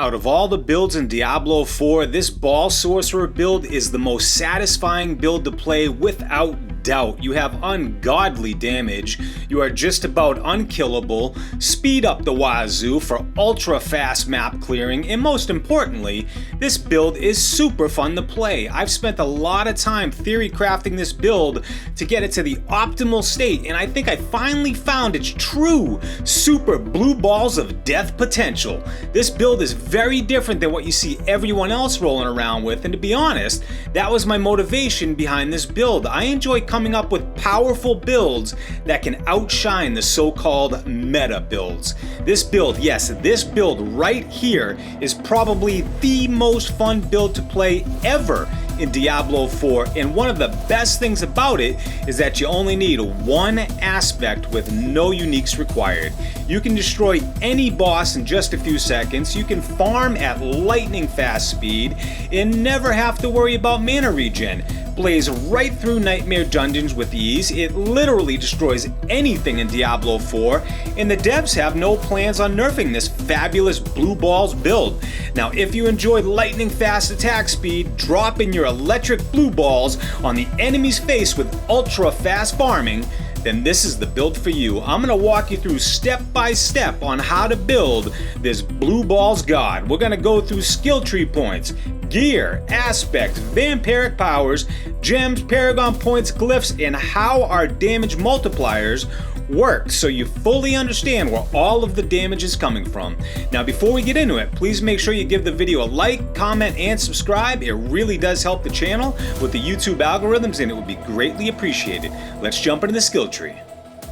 Out of all the builds in Diablo 4, this Ball Sorcerer build is the most satisfying build to play without doubt. You have ungodly damage, you are just about unkillable, speed up the wazoo for ultra fast map clearing, and most importantly, this build is super fun to play. I've spent a lot of time theory crafting this build to get it to the optimal state, and I think I finally found its true super blue balls of death potential. This build is very different than what you see everyone else rolling around with, and to be honest, that was my motivation behind this build. I enjoy coming up with powerful builds that can outshine the so-called meta builds. This build, yes, this build right here is probably the most fun build to play ever in Diablo 4, and one of the best things about it is that you only need one aspect with no uniques required. You can destroy any boss in just a few seconds, you can farm at lightning fast speed, and never have to worry about mana regen. Blaze right through nightmare dungeons with ease. It literally destroys anything in Diablo 4, and the devs have no plans on nerfing this fabulous blue balls build. Now, if you enjoy lightning fast attack speed, dropping your electric blue balls on the enemy's face with ultra fast farming, then this is the build for you. I'm going to walk you through step by step on how to build this blue balls god. We're going to go through skill tree points, gear, aspects, vampiric powers, gems, paragon points, glyphs, and how our damage multipliers work, so you fully understand where all of the damage is coming from. Now, before we get into it, please make sure you give the video a like, comment, and subscribe. It really does help the channel with the YouTube algorithms, and it would be greatly appreciated. Let's jump into the skill tree.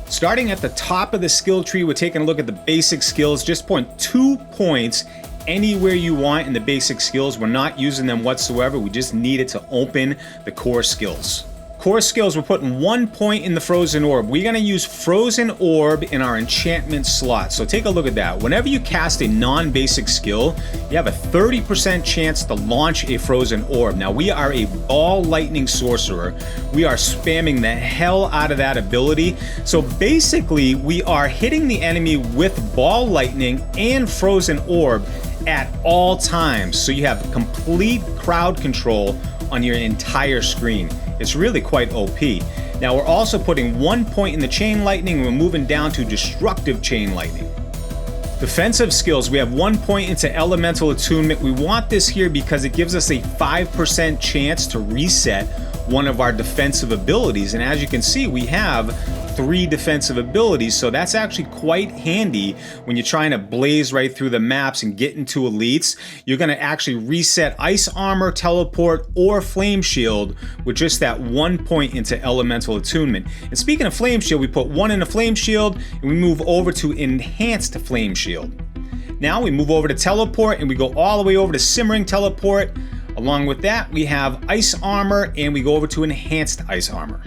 Starting at the top of the skill tree, we're taking a look at the basic skills. Just point 2 points anywhere you want in the basic skills. We're not using them whatsoever. We just need it to open the core skills. Core skills, we're putting 1 point in the Frozen Orb. We're going to use Frozen Orb in our enchantment slot. So take a look at that. Whenever you cast a non-basic skill, you have a 30% chance to launch a Frozen Orb. Now, we are a Ball Lightning Sorcerer. We are spamming the hell out of that ability. So basically, we are hitting the enemy with Ball Lightning and Frozen Orb at all times. So you have complete crowd control on your entire screen. It's really quite OP. Now, we're also putting 1 point in the Chain Lightning, and we're moving down to Destructive Chain Lightning. Defensive skills, we have 1 point into Elemental Attunement. We want this here because it gives us a 5% chance to reset one of our defensive abilities, and as you can see, we have 3 defensive abilities, so that's actually quite handy when you're trying to blaze right through the maps and get into elites. You're going to actually reset Ice Armor, Teleport, or Flame Shield with just that 1 point into Elemental Attunement. And speaking of Flame Shield, we put 1 in a Flame Shield, and we move over to Enhanced Flame Shield. Now we move over to Teleport, and we go all the way over to Simmering Teleport. Along with that, we have Ice Armor, and we go over to Enhanced Ice Armor.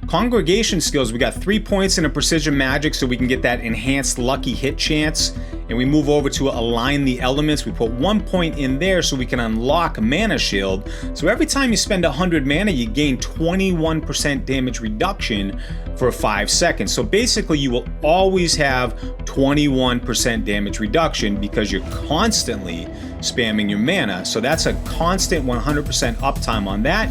Congregation skills, we got 3 points in a Precision Magic, so we can get that enhanced lucky hit chance. And we move over to Align the Elements. We put 1 point in there so we can unlock Mana Shield. So every time you spend 100 mana, you gain 21% damage reduction for 5 seconds. So basically, you will always have 21% damage reduction because you're constantly spamming your mana. So that's a constant 100% uptime on that.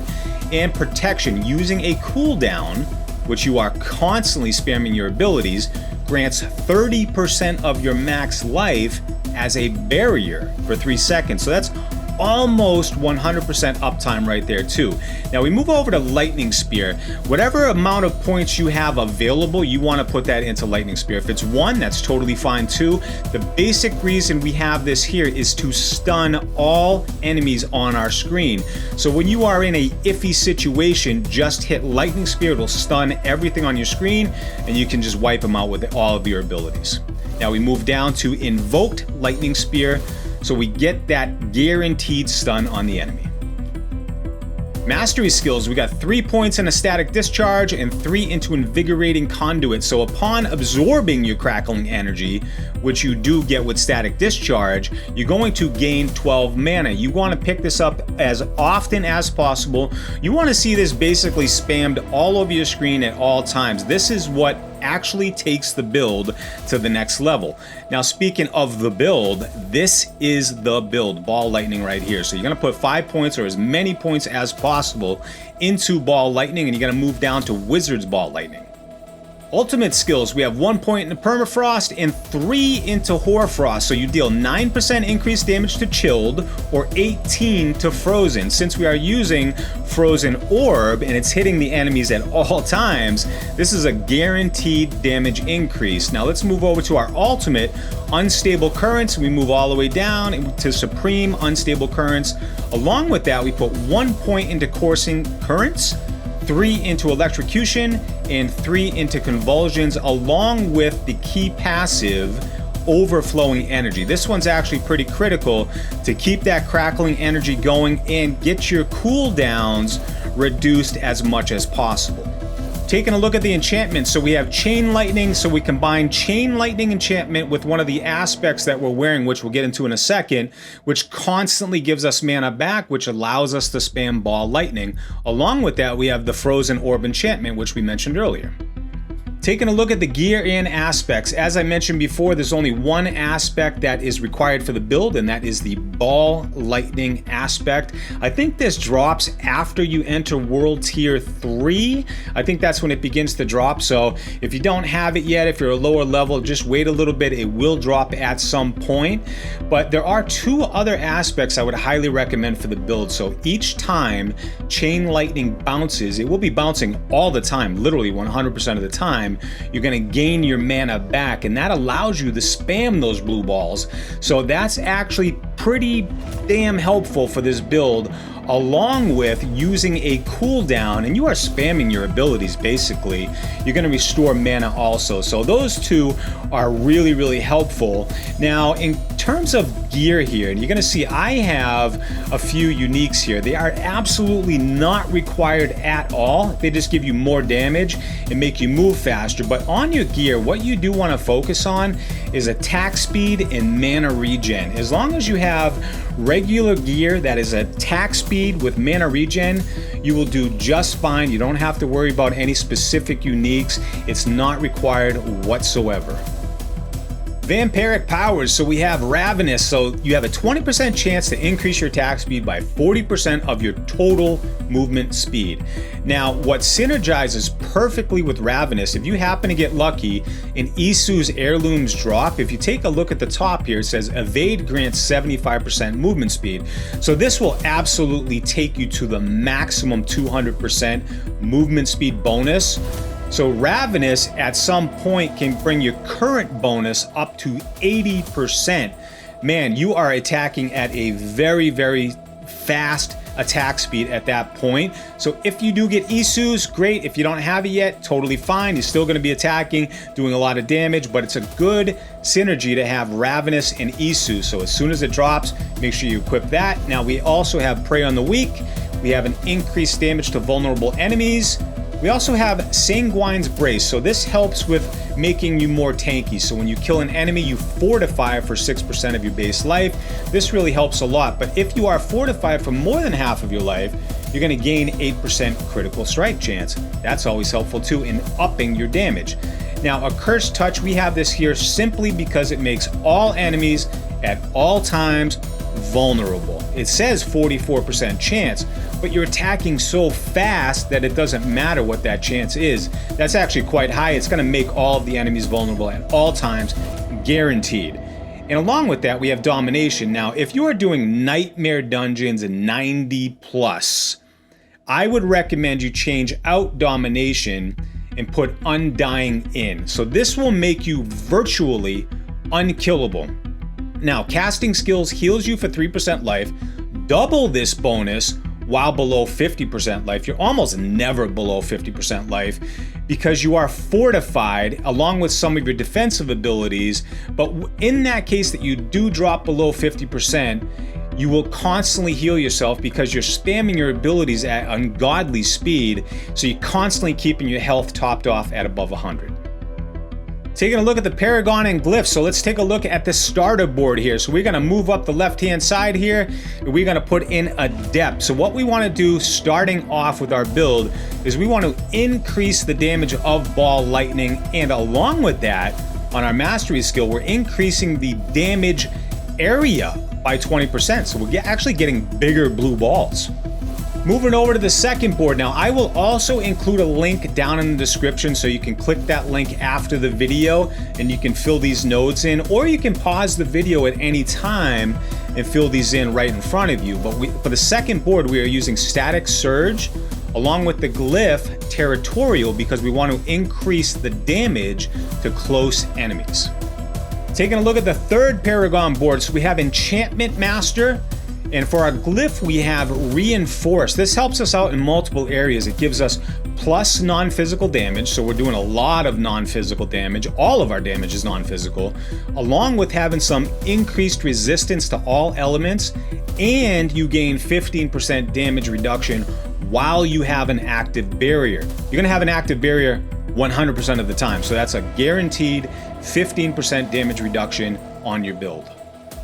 And protection, using a cooldown, which you are constantly spamming your abilities, grants 30% of your max life as a barrier for 3 seconds. So that's almost 100% uptime right there too. Now we move over to Lightning Spear. Whatever amount of points you have available, you want to put that into Lightning Spear. If it's 1, that's totally fine too. The basic reason we have this here is to stun all enemies on our screen. So when you are in a iffy situation, just hit Lightning Spear. It'll stun everything on your screen, and you can just wipe them out with all of your abilities. Now we move down to Invoked Lightning Spear, so we get that guaranteed stun on the enemy. Mastery skills, we got 3 points in a Static Discharge and 3 into Invigorating Conduit. So upon absorbing your crackling energy which you do get with Static Discharge, you're going to gain 12 mana. You want to pick this up as often as possible. You want to see this basically spammed all over your screen at all times. This is what actually takes the build to the next level. Now, speaking of the build, this is the build, Ball Lightning right here. So you're going to put 5 points or as many points as possible into Ball Lightning, and you're going to move down to Wizard's Ball Lightning. Ultimate skills, we have 1 point into Permafrost and 3 into Hoarfrost. So you deal 9% increased damage to Chilled or 18 to Frozen. Since we are using Frozen Orb and it's hitting the enemies at all times, this is a guaranteed damage increase. Now let's move over to our ultimate, Unstable Currents. We move all the way down to Supreme Unstable Currents. Along with that, we put 1 point into Coursing Currents, 3 into Electrocution, and 3 into Convulsions, along with the key passive, Overflowing Energy. This one's actually pretty critical to keep that crackling energy going and get your cooldowns reduced as much as possible. Taking a look at the enchantments, so we have Chain Lightning, so we combine Chain Lightning enchantment with one of the aspects that we're wearing, which we'll get into in a second, which constantly gives us mana back, which allows us to spam Ball Lightning. Along with that, we have the Frozen Orb enchantment, which we mentioned earlier. Taking a look at the gear and aspects, as I mentioned before, there's only one aspect that is required for the build, and that is the Ball Lightning aspect. I think this drops after you enter World Tier 3. I think that's when it begins to drop, so if you don't have it yet, if you're a lower level, just wait a little bit. It will drop at some point. But there are 2 other aspects I would highly recommend for the build. So each time Chain Lightning bounces, it will be bouncing all the time, literally 100% of the time. You're going to gain your mana back, and that allows you to spam those blue balls. So that's actually pretty damn helpful for this build, along with using a cooldown, and you are spamming your abilities basically. You're going to restore mana also. So those 2 are really, really helpful. Now, in terms of gear here, and you're going to see I have a few uniques here. They are absolutely not required at all. They just give you more damage and make you move faster. But on your gear, what you do want to focus on is attack speed and mana regen. As long as you have regular gear that is attack speed with mana regen, you will do just fine. You don't have to worry about any specific uniques. It's not required whatsoever. Vamparic Powers, so we have Ravenous, so you have a 20% chance to increase your attack speed by 40% of your total movement speed. Now, what synergizes perfectly with Ravenous, if you happen to get lucky and Isu's heirlooms drop, if you take a look at the top here, it says Evade grants 75% movement speed. So this will absolutely take you to the maximum 200% movement speed bonus. So Ravenous at some point can bring your current bonus up to 80%. Man, you are attacking at a very, very fast attack speed at that point. So if you do get Isu's, great. If you don't have it yet, totally fine. You're still going to be attacking, doing a lot of damage, but it's a good synergy to have Ravenous and Isu. So as soon as it drops, make sure you equip that. Now we also have Prey on the Weak. We have an increased damage to vulnerable enemies. We also have Sanguine's Brace, so this helps with making you more tanky. So when you kill an enemy, you fortify for 6% of your base life. This really helps a lot, but if you are fortified for more than half of your life, you're going to gain 8% critical strike chance. That's always helpful too in upping your damage. Now, a Cursed Touch, we have this here simply because it makes all enemies at all times vulnerable. It says 44% chance, but you're attacking so fast that it doesn't matter what that chance is. That's actually quite high. It's going to make all of the enemies vulnerable at all times, guaranteed. And along with that, we have Domination. Now, if you are doing Nightmare Dungeons 90 plus, I would recommend you change out Domination and put Undying in. So this will make you virtually unkillable. Now, casting skills heals you for 3% life. Double this bonus while below 50% life. You're almost never below 50% life because you are fortified along with some of your defensive abilities. But in that case that you do drop below 50%, you will constantly heal yourself because you're spamming your abilities at ungodly speed. So you're constantly keeping your health topped off at above 100. Taking a look at the Paragon and Glyphs, so let's take a look at the starter board here. So we're gonna move up the left-hand side here, and we're gonna put in Adept. So what we wanna do starting off with our build is we want to increase the damage of Ball Lightning, and along with that, on our Mastery skill, we're increasing the damage area by 20%. So we're actually getting bigger blue balls. Moving over to the second board now, I will also include a link down in the description so you can click that link after the video and you can fill these nodes in, or you can pause the video at any time and fill these in right in front of you. But for the second board, we are using Static Surge along with the Glyph Territorial because we want to increase the damage to close enemies. Taking a look at the third Paragon board, so we have Enchantment Master. And for our Glyph, we have Reinforce. This helps us out in multiple areas. It gives us plus non-physical damage, so we're doing a lot of non-physical damage. All of our damage is non-physical, along with having some increased resistance to all elements, and you gain 15% damage reduction while you have an active barrier. You're gonna have an active barrier 100% of the time, so that's a guaranteed 15% damage reduction on your build.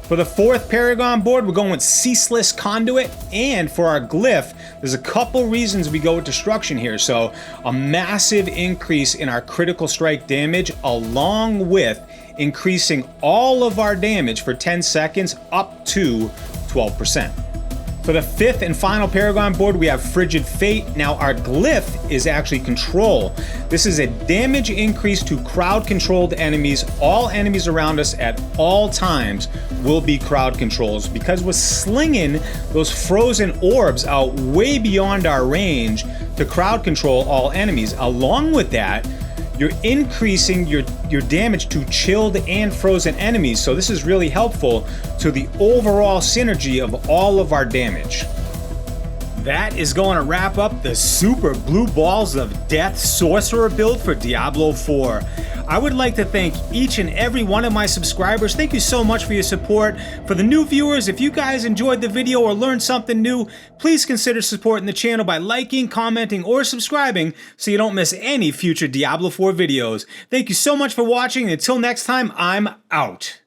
For the fourth Paragon board, we're going with Ceaseless Conduit, and for our Glyph, there's a couple reasons we go with Destruction here. So a massive increase in our critical strike damage, along with increasing all of our damage for 10 seconds up to 12%. For the fifth and final Paragon board, we have Frigid Fate. Now our Glyph is actually Control. This is a damage increase to crowd-controlled enemies. All enemies around us at all times will be crowd controls because we're slinging those frozen orbs out way beyond our range to crowd control all enemies. Along with that, you're increasing your damage to chilled and frozen enemies, so this is really helpful to the overall synergy of all of our damage. That is going to wrap up the Super Blue Balls of Death Sorcerer build for Diablo 4. I would like to thank each and every one of my subscribers. Thank you so much for your support. For the new viewers, if you guys enjoyed the video or learned something new, please consider supporting the channel by liking, commenting, or subscribing so you don't miss any future Diablo 4 videos. Thank you so much for watching, and until next time, I'm out.